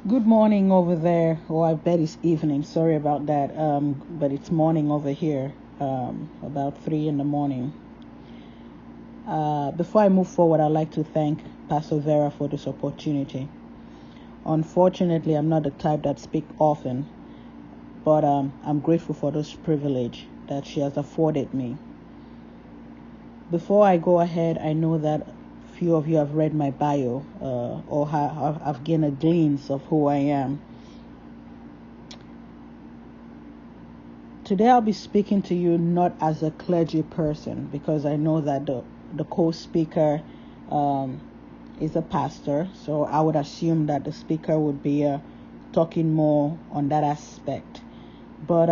Good morning over there. Oh, I bet it's evening. Sorry about that. But it's morning over here. About 3 in the morning. Before I move forward, I'd like to thank Pastor Vera for this opportunity. Unfortunately, I'm not the type that speak often, but I'm grateful for this privilege that she has afforded me. Before I go ahead, I know that few of you have read my bio or have gained a glimpse of who I am. Today I'll be speaking to you not as a clergy person, because I know that the co-speaker is a pastor, so I would assume that the speaker would be talking more on that aspect. But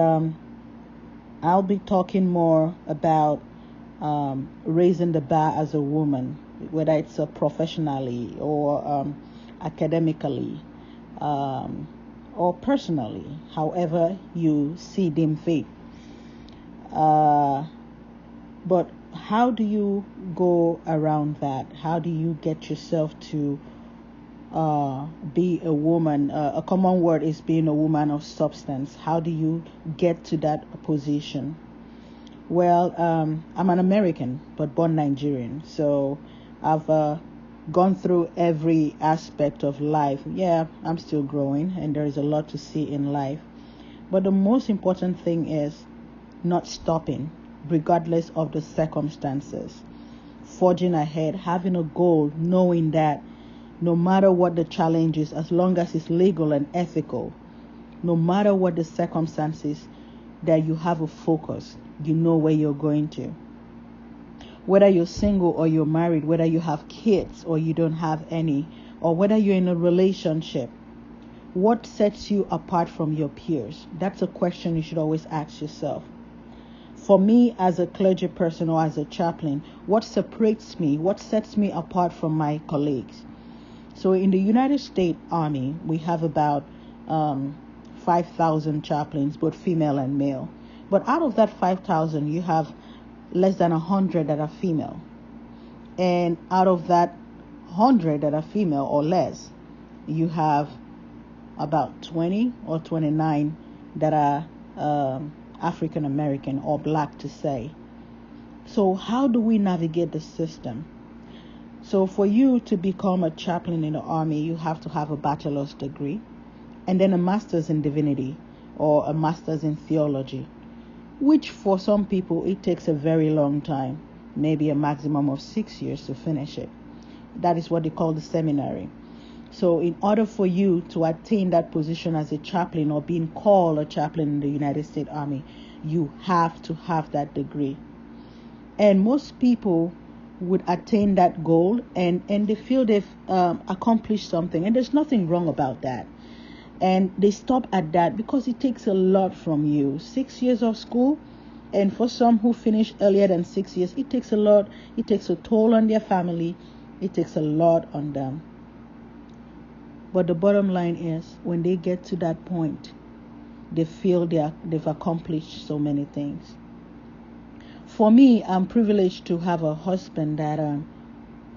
I'll be talking more about raising the bar as a woman, whether it's professionally or academically or personally, however you see them fit. But how do you go around that? How do you get yourself to be a woman? A common word is being a woman of substance. How do you get to that position? Well, I'm an American, but born Nigerian. So I've gone through every aspect of life. Yeah, I'm still growing, and there is a lot to see in life. But the most important thing is not stopping, regardless of the circumstances. Forging ahead, having a goal, knowing that no matter what the challenge is, as long as it's legal and ethical, no matter what the circumstances, that you have a focus, you know where you're going to. Whether you're single or you're married, whether you have kids or you don't have any, or whether you're in a relationship, what sets you apart from your peers? That's a question you should always ask yourself. For me, as a clergy person or as a chaplain, what separates me, what sets me apart from my colleagues? So in the United States Army, we have about 5,000 chaplains, both female and male. But out of that 5,000, you have less than 100 that are female. And out of that 100 that are female or less, you have about 20 or 29 that are African American or black, to say. So how do we navigate the system? So for you to become a chaplain in the Army, you have to have a bachelor's degree and then a master's in divinity or a master's in theology, which for some people it takes a very long time, maybe a maximum of 6 years to finish it. That is what they call the seminary. So in order for you to attain that position as a chaplain or being called a chaplain in the United States Army, you have to have that degree. And most people would attain that goal and they feel they've accomplished something. And there's nothing wrong about that. And they stop at that because it takes a lot from you. 6 years of school, and for some who finish earlier than 6 years, it takes a lot. It takes a toll on their family. It takes a lot on them. But the bottom line is, when they get to that point, they feel they've accomplished so many things. For me, I'm privileged to have a husband that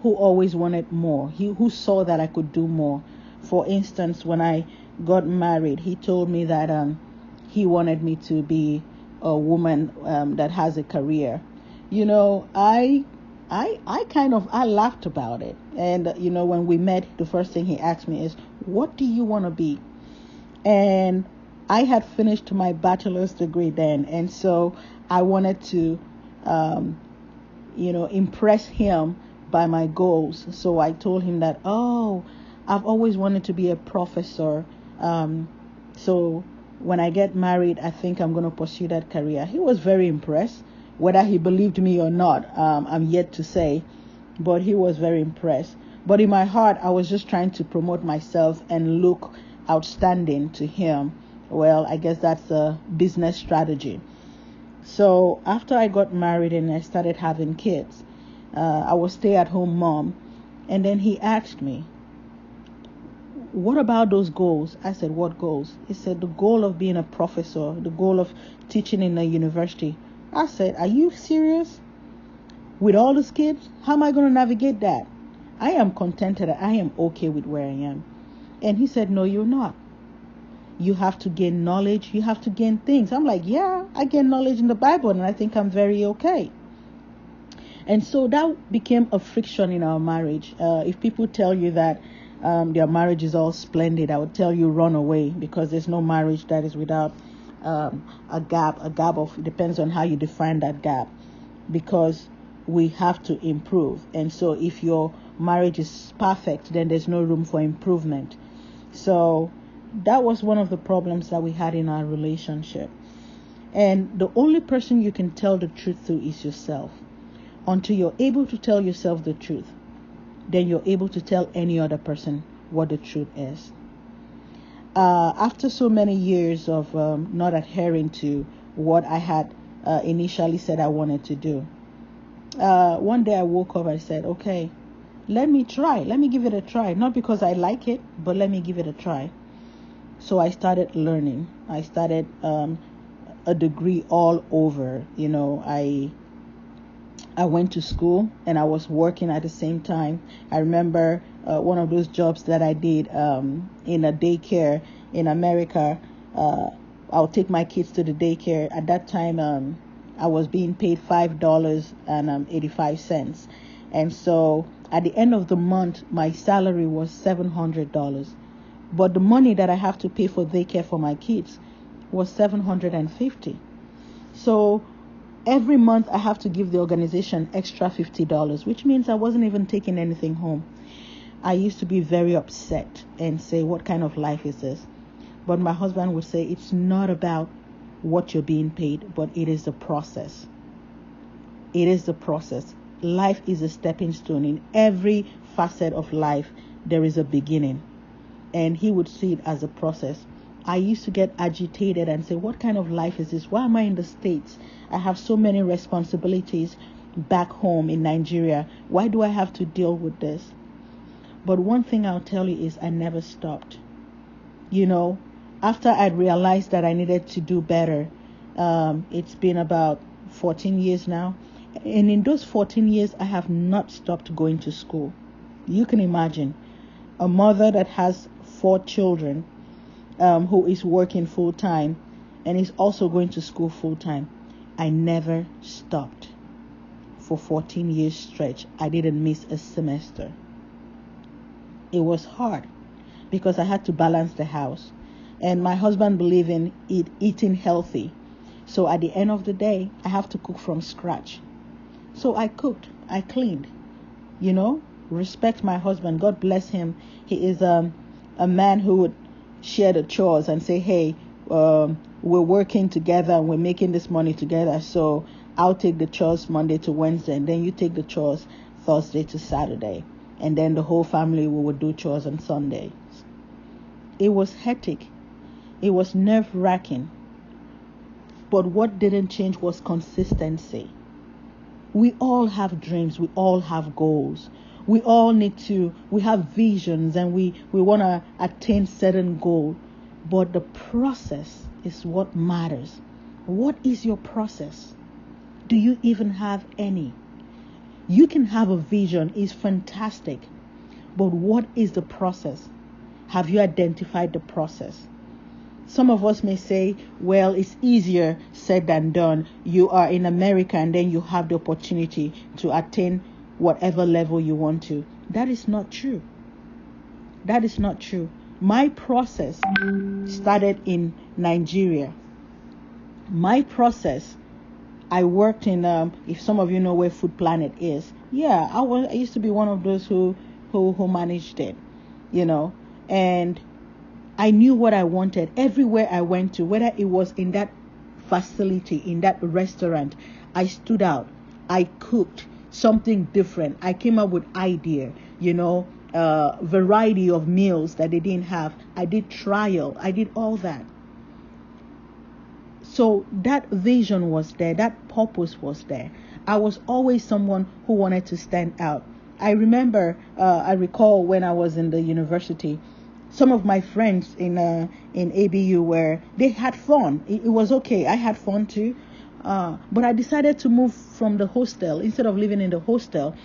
who always wanted more. Who saw that I could do more. For instance, when I got married, he told me that he wanted me to be a woman that has a career. You know, I laughed about it. And, when we met, the first thing he asked me is, what do you want to be? And I had finished my bachelor's degree then. And so I wanted to, impress him by my goals. So I told him that, I've always wanted to be a professor. So when I get married, I think I'm going to pursue that career. He was very impressed. Whether he believed me or not, I'm yet to say, but he was very impressed. But in my heart, I was just trying to promote myself and look outstanding to him. Well, I guess that's a business strategy. So after I got married and I started having kids, I was stay-at-home mom. And then he asked me, what about those goals? I said, what goals? He said, the goal of being a professor, the goal of teaching in a university. I said, are you serious? With all those kids, how am I going to navigate that? I am contented. I am okay with where I am. And he said, no, you're not. You have to gain knowledge. You have to gain things. I'm like, yeah, I gain knowledge in the Bible, and I think I'm very okay. And so that became a friction in our marriage. If people tell you that their marriage is all splendid, I would tell you run away, because there's no marriage that is without a gap of, it depends on how you define that gap, because we have to improve. And so if your marriage is perfect, then there's no room for improvement. So that was one of the problems that we had in our relationship. And the only person you can tell the truth to is yourself. Until you're able to tell yourself the truth, then you're able to tell any other person what the truth is. After so many years of not adhering to what I had initially said I wanted to do, one day I woke up and said, okay, let me try. Let me give it a try. Not because I like it, but let me give it a try. So I started learning. I started a degree all over. I went to school and I was working at the same time. I remember one of those jobs that I did in a daycare in America. I'll take my kids to the daycare. At that time, I was being paid $5.85. And so at the end of the month, my salary was $700. But the money that I have to pay for daycare for my kids was $750. So every month I have to give the organization extra $50, which means I wasn't even taking anything home. I used to be very upset and say, what kind of life is this? But my husband would say, it's not about what you're being paid, but it is the process. It is the process. Life is a stepping stone. In every facet of life, there is a beginning. And he would see it as a process. I used to get agitated and say, what kind of life is this? Why am I in the States? I have so many responsibilities back home in Nigeria. Why do I have to deal with this? But one thing I'll tell you is I never stopped. After I realized that I needed to do better, it's been about 14 years now. And in those 14 years, I have not stopped going to school. You can imagine a mother that has 4 children, who is working full time and is also going to school full time. I never stopped for 14 years stretch. I didn't miss a semester. It was hard because I had to balance the house, and my husband believed in eating healthy. So at the end of the day, I have to cook from scratch. So I cooked, I cleaned, respect my husband. God bless him. He is a man who would share the chores and say, hey, we're working together and we're making this money together. So I'll take the chores Monday to Wednesday, and then you take the chores Thursday to Saturday. And then the whole family would do chores on Sundays. It was hectic. It was nerve-wracking. But what didn't change was consistency. We all have dreams. We all have goals. We all we have visions, and we want to attain certain goal. But the process is what matters. What is your process? Do you even have any? You can have a vision, it's fantastic. But what is the process? Have you identified the process? Some of us may say, well, it's easier said than done. You are in America and then you have the opportunity to attain whatever level you want to. That is not true. That is not true. My process started in Nigeria. My process, I worked in, if some of you know where Food Planet is. Yeah, I used to be one of those who managed it, and I knew what I wanted. Everywhere I went to, whether it was in that facility, in that restaurant, I stood out. I cooked something different. I came up with idea, variety of meals that they didn't have. I did trial. I did all that. So that vision was there. That purpose was there. I was always someone who wanted to stand out. I recall when I was in the university, some of my friends in ABU they had fun. It was okay. I had fun too. But I decided to move from the hostel. Instead of living in the hostel,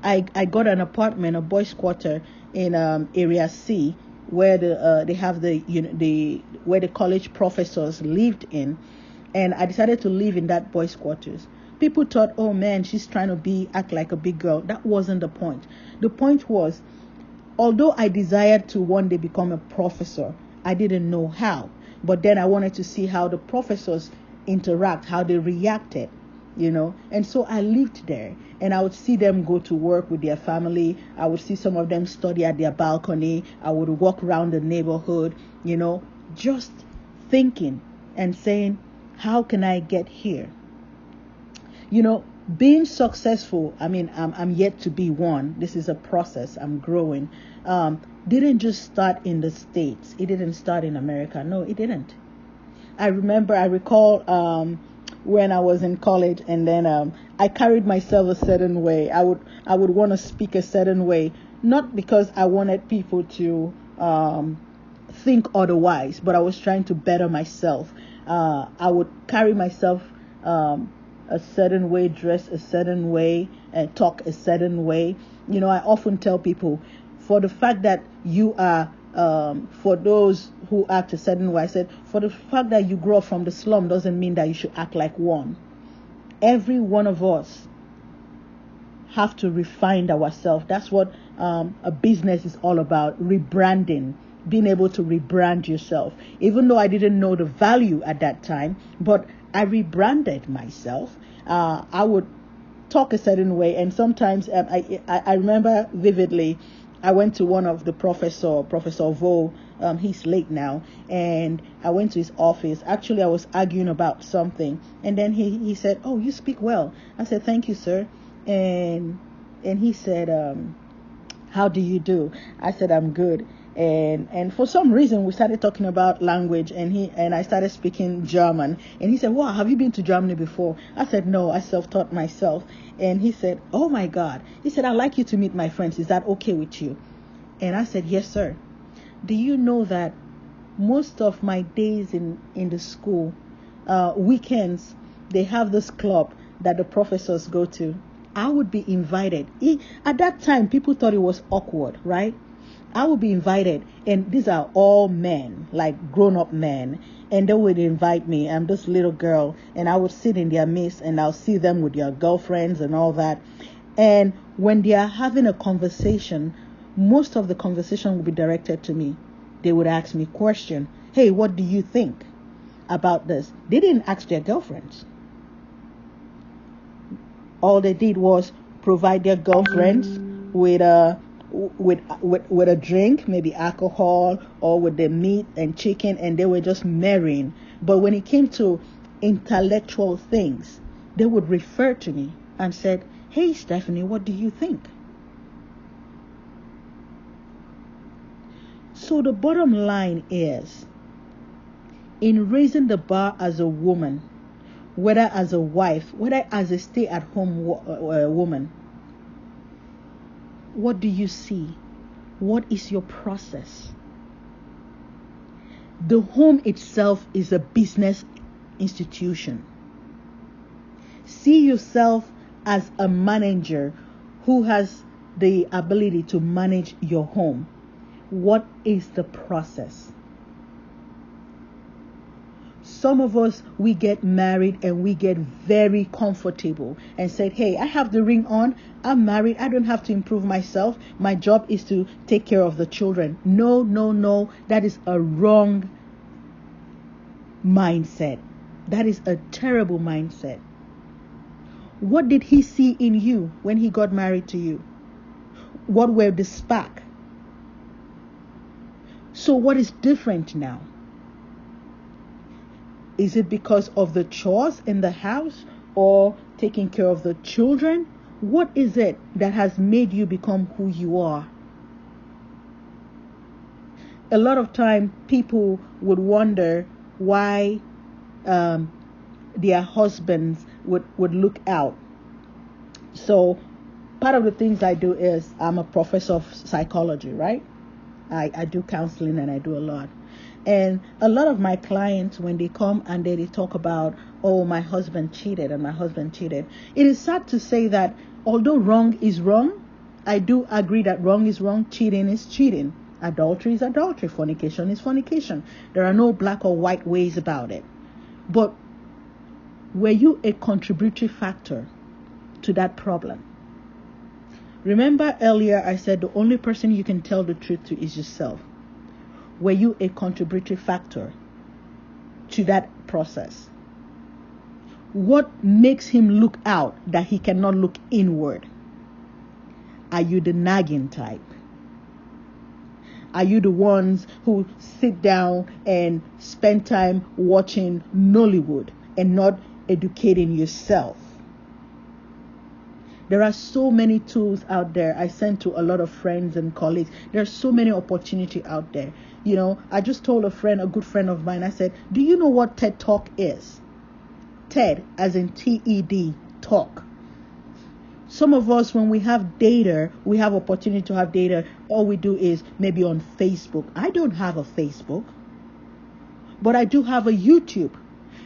I got an apartment, a boys' quarter in Area C, where they have the where the college professors lived in, and I decided to live in that boys' quarters. People thought, oh man, she's trying to act like a big girl. That wasn't the point. The point was, although I desired to one day become a professor, I didn't know how. But then I wanted to see how the professors interact, how they reacted, And so I lived there, and I would see them go to work with their family. I would see some of them study at their balcony. I would walk around the neighborhood, just thinking and saying, how can I get here? Being successful, I'm yet to be one. This is a process. I'm growing. Didn't just start in the States. It didn't start in America. No, it didn't. I recall when I was in college, and then I carried myself a certain way. I would want to speak a certain way, not because I wanted people to think otherwise, but I was trying to better myself. I would carry myself a certain way, dress a certain way, and talk a certain way. I often tell people, for the fact that you are, for those who act a certain way, I said, for the fact that you grow up from the slum doesn't mean that you should act like one. Every one of us have to refine ourselves. That's what a business is all about, rebranding, being able to rebrand yourself. Even though I didn't know the value at that time, but I rebranded myself. I would talk a certain way, and sometimes I remember vividly, I went to one of the Professor Vo. He's late now, and I went to his office. Actually, I was arguing about something, and then he said, "Oh, you speak well." I said, "Thank you, sir." And he said, "How do you do?" I said, "I'm good." And for some reason we started talking about language, and I started speaking German, and he said, "Wow, have you been to Germany before?" I said, "No, I self-taught myself." And he said, "Oh my God." He said, "I'd like you to meet my friends. Is that okay with you?" And I said, "Yes, sir." Do you know that most of my days in the school, weekends, they have this club that the professors go to. I would be invited. At that time, people thought it was awkward, right? I would be invited, and these are all men, like grown-up men, and they would invite me. I'm this little girl, and I would sit in their midst, and I'll see them with their girlfriends and all that. And when they are having a conversation, most of the conversation will be directed to me. They would ask me question, "Hey, what do you think about this?" They didn't ask their girlfriends. All they did was provide their girlfriends with a drink, maybe alcohol, or with the meat and chicken, and they were just marrying. But when it came to intellectual things, they would refer to me and said, "Hey, Stephanie, what do you think?" So the bottom line is, in raising the bar as a woman, whether as a wife, whether as a stay-at-home woman, what do you see? What is your process? The home itself is a business institution. See yourself as a manager who has the ability to manage your home. What is the process? Some of us, we get married and we get very comfortable and said, "Hey, I have the ring on. I'm married. I don't have to improve myself. My job is to take care of the children." No. That is a wrong mindset. That is a terrible mindset. What did he see in you when he got married to you? What were the spark? So what is different now? Is it because of the chores in the house or taking care of the children? What is it that has made you become who you are? A lot of time people would wonder why their husbands would look out. So part of the things I do is I'm a professor of psychology, right? I do counseling and I do a lot. And a lot of my clients, when they come and they talk about, "Oh, my husband cheated and my husband cheated," it is sad to say that although wrong is wrong, I do agree that wrong is wrong, cheating is cheating. Adultery is adultery. Fornication is fornication. There are no black or white ways about it. But were you a contributory factor to that problem? Remember earlier I said the only person you can tell the truth to is yourself. Were you a contributory factor to that process? What makes him look out that he cannot look inward? Are you the nagging type? Are you the ones who sit down and spend time watching Nollywood and not educating yourself? There are so many tools out there. I sent to a lot of friends and colleagues. There's so many opportunity out there. You know, I just told a good friend of mine, I said, do you know what TED Talk is? TED, as in TED, talk. Some of us, when we have data, we have opportunity to have data, all we do is maybe on Facebook. I don't have a Facebook, but I do have a YouTube.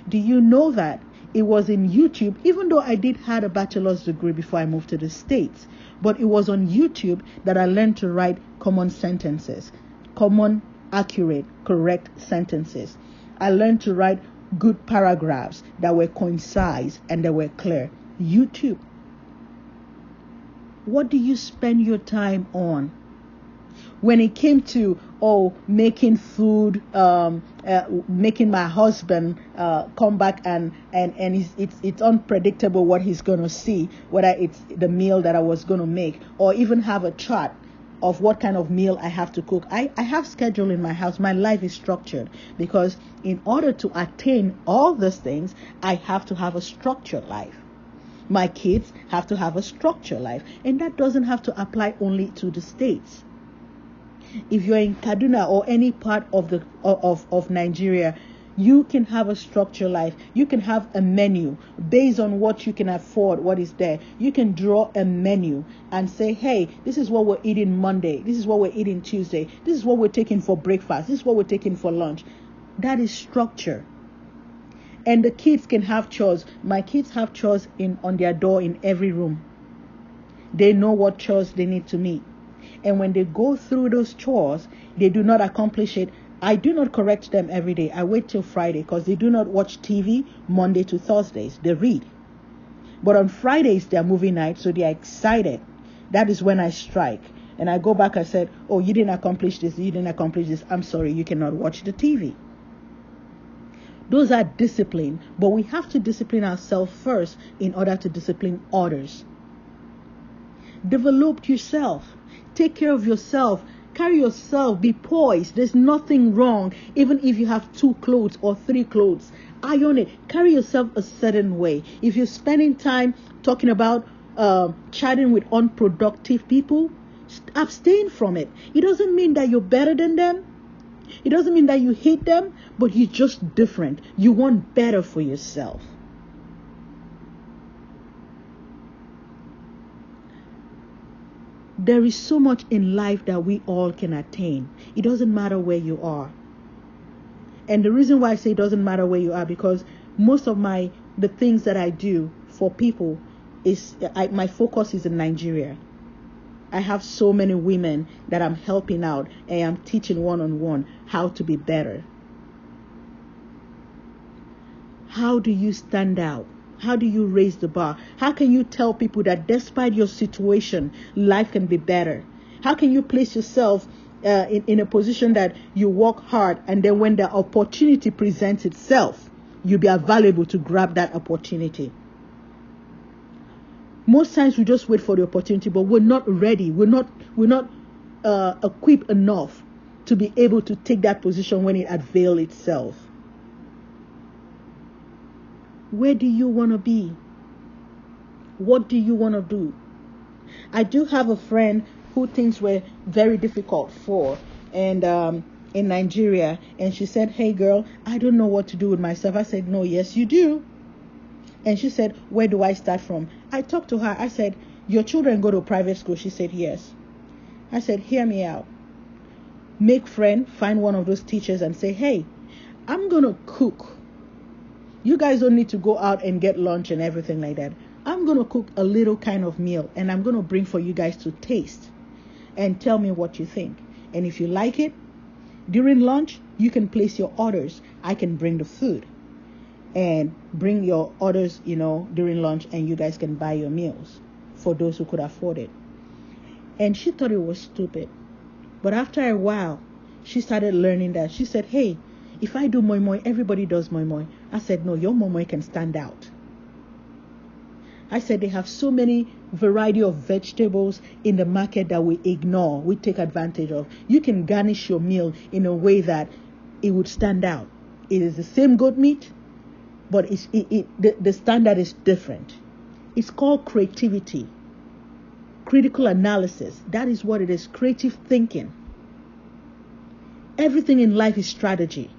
Do you know that it was in YouTube, even though I did have a bachelor's degree before I moved to the States, but it was on YouTube that I learned to write common sentences, common, accurate, correct sentences. I learned to write good paragraphs that were concise and that were clear. YouTube. What do you spend your time on? When it came to making food, making my husband come back and it's unpredictable what he's gonna see, whether it's the meal that I was gonna make, or even have a chart of what kind of meal I have to cook. I have schedule in my house. My life is structured because in order to attain all these things, I have to have a structured life. My kids have to have a structured life, and that doesn't have to apply only to the States. If you're in Kaduna or any part of Nigeria, you can have a structured life. You can have a menu based on what you can afford, what is there. You can draw a menu and say, hey, this is what we're eating Monday. This is what we're eating Tuesday. This is what we're taking for breakfast. This is what we're taking for lunch. That is structure. And the kids can have chores. My kids have chores on their door in every room. They know what chores they need to meet. And when they go through those chores, they do not accomplish it. I do not correct them every day. I wait till Friday because they do not watch TV Monday to Thursdays. They read. But on Fridays, they're movie night, so they're excited. That is when I strike. And I go back and said, oh, you didn't accomplish this. You didn't accomplish this. I'm sorry, you cannot watch the TV. Those are discipline. But we have to discipline ourselves first in order to discipline others. Develop yourself. Take care of yourself. Carry yourself. Be poised. There's nothing wrong. Even if you have 2 clothes or 3 clothes, iron it. Carry yourself a certain way. If you're spending time talking about chatting with unproductive people, abstain from it. It doesn't mean that you're better than them. It doesn't mean that you hate them, but you're just different. You want better for yourself. There is so much in life that we all can attain. It doesn't matter where you are. And the reason why I say it doesn't matter where you are, because most of the things that I do for people is my focus is in Nigeria. I have so many women that I'm helping out and I'm teaching one-on-one how to be better. How do you stand out? How do you raise the bar? How can you tell people that despite your situation, life can be better? How can you place yourself in a position that you work hard, and then when the opportunity presents itself, you'll be available to grab that opportunity? Most times we just wait for the opportunity, but we're not ready. We're not equipped enough to be able to take that position when it avails itself. Where do you want to be? What do you want to do? I do have a friend who things were very difficult for, and in Nigeria, and she said, hey girl, I don't know what to do with myself. I said, no, yes you do. And she said, where do I start from? I talked to her. I said, your children go to private school? She said, yes. I said, hear me out. Make friend, find one of those teachers and say, hey, I'm going to cook. You guys don't need to go out and get lunch and everything like that. I'm going to cook a little kind of meal and I'm going to bring for you guys to taste and tell me what you think. And if you like it, during lunch, you can place your orders. I can bring the food and bring your orders, during lunch, and you guys can buy your meals for those who could afford it. And she thought it was stupid. But after a while, she started learning that. She said, hey, if I do moi moi, everybody does moi moi. I said, no, your moi moi can stand out. I said, they have so many variety of vegetables in the market that we ignore, we take advantage of. You can garnish your meal in a way that it would stand out. It is the same goat meat, but the standard is different. It's called creativity, critical analysis. That is what it is, creative thinking. Everything in life is strategy.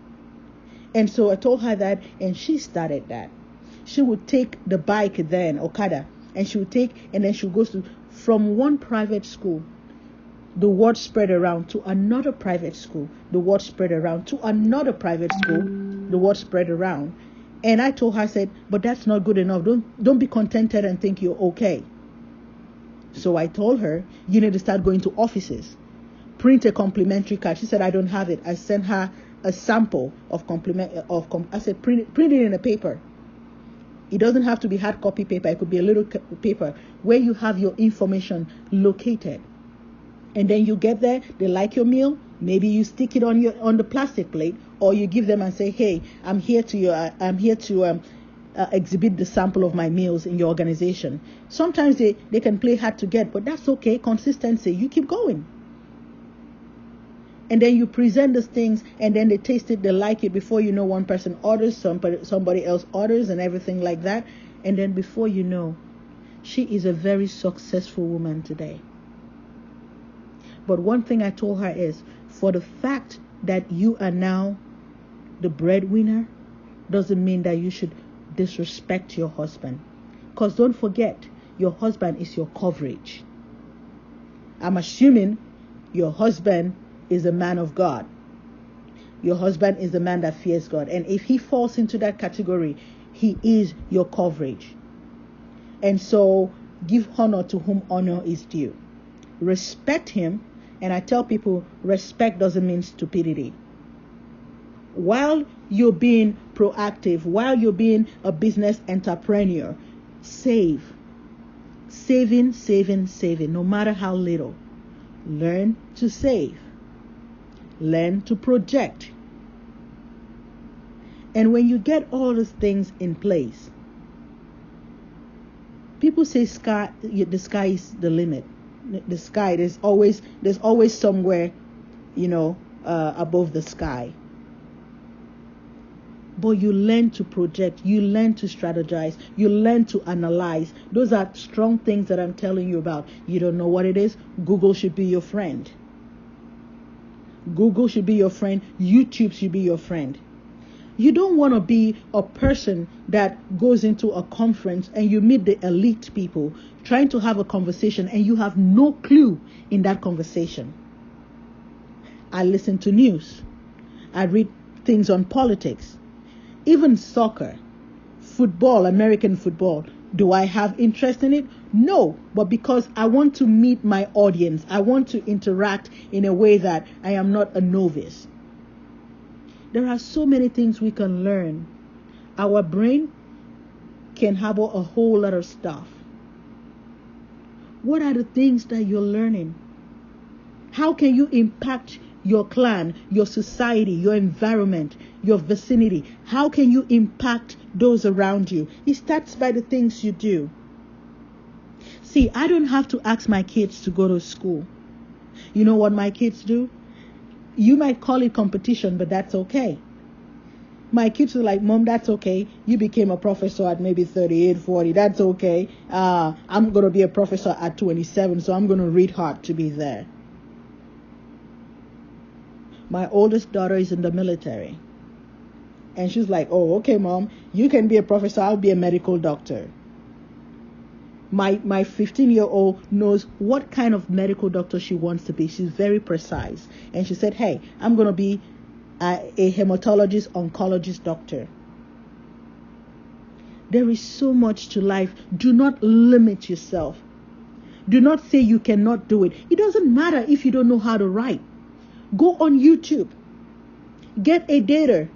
And so I told her that, and she started that. She would take the bike then, Okada, and she would take, and then she would go from one private school, the word spread around, to another private school, the word spread around, to another private school, the word spread around. And I told her, I said, but that's not good enough. Don't be contented and think you're okay. So I told her, you need to start going to offices, print a complimentary card. She said, I don't have it. I sent her a sample of I said, print it in a paper. It doesn't have to be hard copy paper. It could be a little paper where you have your information located. And then you get there, they like your meal. Maybe you stick it on the plastic plate, or you give them and say, hey, I'm here to exhibit the sample of my meals in your organization. Sometimes they can play hard to get, but that's okay. Consistency. You keep going. And then you present these things, and then they taste it, they like it. Before you know, one person orders, somebody else orders, and everything like that. And then before you know, she is a very successful woman today. But one thing I told her is, for the fact that you are now the breadwinner, doesn't mean that you should disrespect your husband. Because don't forget, your husband is your coverage. I'm assuming your husband is a man of God. Your husband is a man that fears God. And if he falls into that category, he is your coverage. And so give honor to whom honor is due. Respect him. And I tell people, respect doesn't mean stupidity. While you're being proactive, while you're being a business entrepreneur, save. Saving, no matter how little. Learn to save. Learn to project. And when you get all these things in place, people say the sky is the limit. The sky, there's always somewhere, above the sky. But you learn to project, you learn to strategize, you learn to analyze. Those are strong things that I'm telling you about. You don't know what it is? Google should be your friend. Google should be your friend. YouTube should be your friend. You don't want to be a person that goes into a conference and you meet the elite people trying to have a conversation and you have no clue in that conversation. I listen to news. I read things on politics. Even soccer, football, American football. Do I have interest in it? No, but because I want to meet my audience. I want to interact in a way that I am not a novice. There are so many things we can learn. Our brain can harbor a whole lot of stuff. What are the things that you're learning? How can you impact your clan, your society, your environment, your vicinity? How can you impact those around you? It starts by the things you do. See, I don't have to ask my kids to go to school. You know what my kids do? You might call it competition, but that's okay. My kids are like, Mom, that's okay. You became a professor at maybe 38, 40. That's okay. I'm going to be a professor at 27, so I'm going to read hard to be there. My oldest daughter is in the military. And she's like, oh, okay, Mom, you can be a professor. I'll be a medical doctor. My 15-year-old knows what kind of medical doctor she wants to be. She's very precise. And she said, hey, I'm going to be a hematologist, oncologist doctor. There is so much to life. Do not limit yourself. Do not say you cannot do it. It doesn't matter if you don't know how to write. Go on YouTube. Get a data.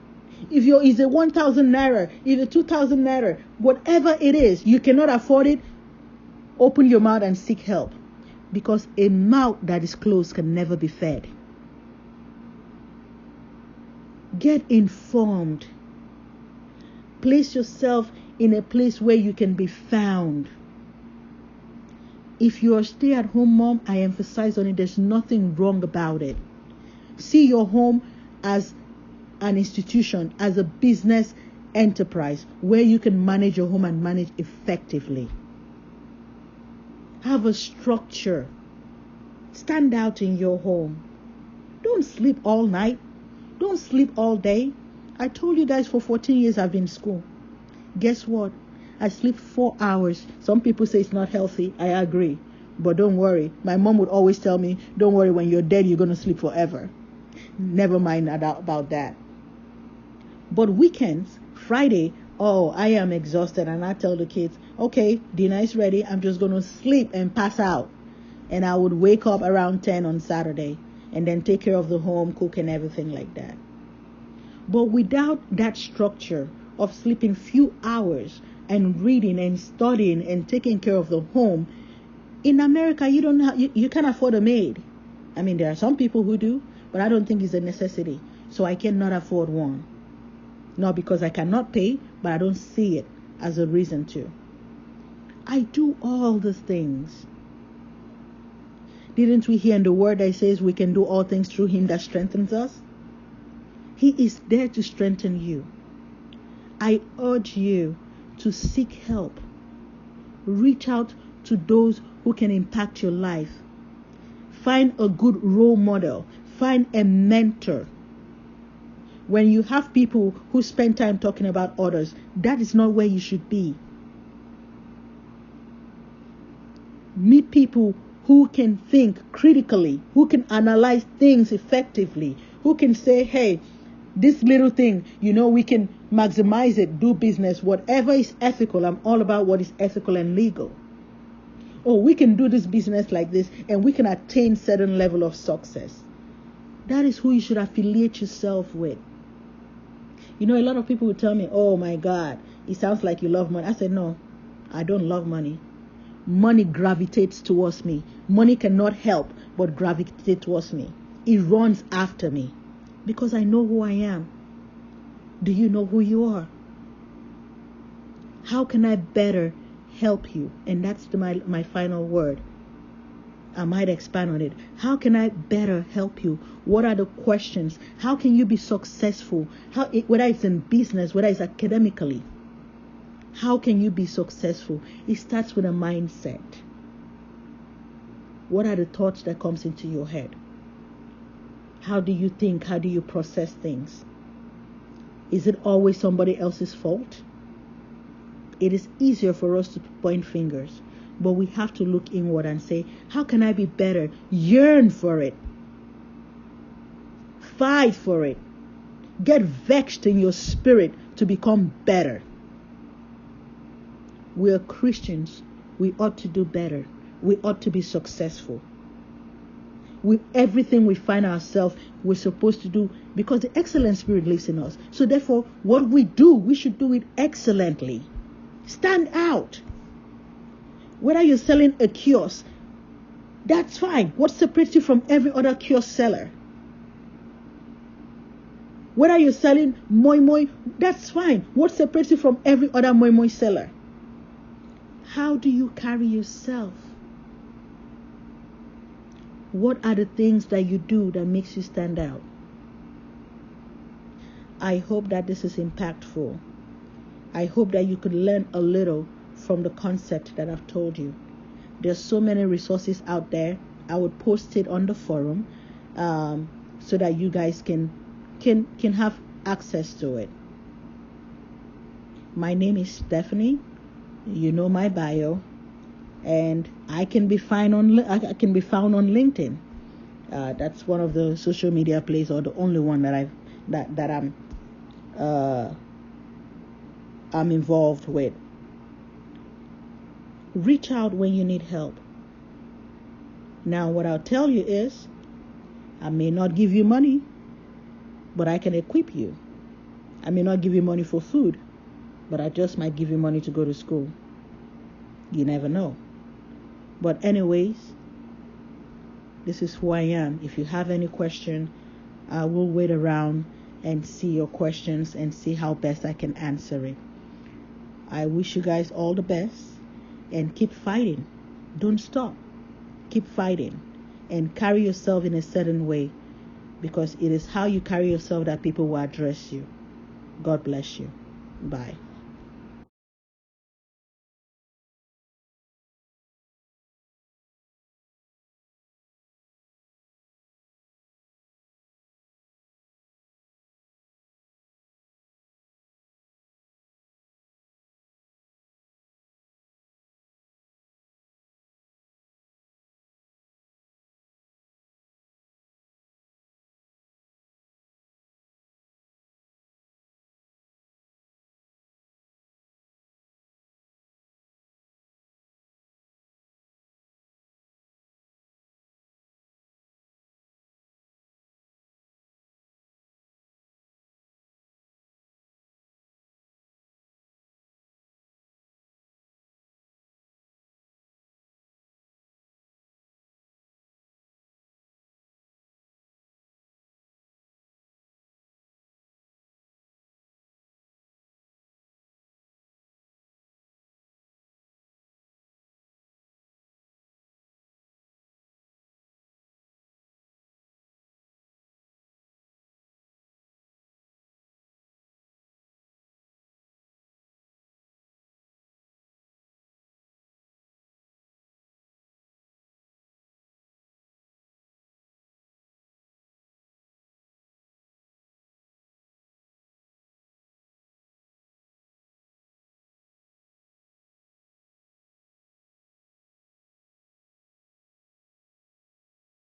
If it's a 1,000 naira, if it's 2,000 naira, whatever it is, you cannot afford it, open your mouth and seek help. Because a mouth that is closed can never be fed. Get informed. Place yourself in a place where you can be found. If you're a stay-at-home mom, I emphasize on it, there's nothing wrong about it. See your home as an institution, as a business enterprise where you can manage your home and manage effectively. Have a structure. Stand out in your home. Don't sleep all night. Don't sleep all day. I told you guys for 14 years I've been in school. Guess what? I sleep 4 hours. Some people say it's not healthy. I agree. But don't worry. My mom would always tell me, don't worry, when you're dead, you're going to sleep forever. Never mind about that. But weekends, Friday, I am exhausted. And I tell the kids, okay, dinner is ready. I'm just going to sleep and pass out. And I would wake up around 10 on Saturday and then take care of the home, cook and everything like that. But without that structure of sleeping few hours and reading and studying and taking care of the home, in America, you can't afford a maid. I mean, there are some people who do, but I don't think it's a necessity. So I cannot afford one. Not because I cannot pay, but I don't see it as a reason to. I do all the things. Didn't we hear in the word that says we can do all things through him that strengthens us? He is there to strengthen you. I urge you to seek help. Reach out to those who can impact your life. Find a good role model. Find a mentor. When you have people who spend time talking about others, that is not where you should be. Meet people who can think critically, who can analyze things effectively, who can say, hey, this little thing, we can maximize it, do business, whatever is ethical. I'm all about what is ethical and legal. We can do this business like this and we can attain certain level of success. That is who you should affiliate yourself with. A lot of people will tell me, oh my God, it sounds like you love money. I said, no, I don't love money. Money gravitates towards me. Money cannot help but gravitate towards me. It runs after me because I know who I am. Do you know who you are? How can I better help you? And that's my final word. I might expand on it. How can I better help you? What are the questions? How can you be successful? Whether it's in business, whether it's academically. How can you be successful? It starts with a mindset. What are the thoughts that comes into your head? How do you think? How do you process things? Is it always somebody else's fault? It is easier for us to point fingers, but we have to look inward and say, how can I be better? Yearn for it. Fight for it. Get vexed in your spirit to become better. We are Christians. We ought to do better. We ought to be successful. With everything we find ourselves, we're supposed to do because the excellent spirit lives in us. So therefore, what we do, we should do it excellently. Stand out. Whether you're selling a kiosk, that's fine. What separates you from every other kiosk seller? Whether you're selling moi moi, that's fine. What separates you from every other moi moi seller? How do you carry yourself? What are the things that you do that makes you stand out? I hope that this is impactful. I hope that you could learn a little from the concept that I've told you. There's so many resources out there. I would post it on the forum so that you guys can have access to it. My name is Stephanie. You know my bio, and I can be found on LinkedIn. That's one of the social media places, or the only one that I'm involved with. Reach out when you need help. Now, what I'll tell you is, I may not give you money, but I can equip you. I may not give you money for food, but I just might give you money to go to school. You never know. But anyways, this is who I am. If you have any question, I will wait around and see your questions and see how best I can answer it. I wish you guys all the best and keep fighting. Don't stop. Keep fighting and carry yourself in a certain way, because it is how you carry yourself that people will address you. God bless you. Bye.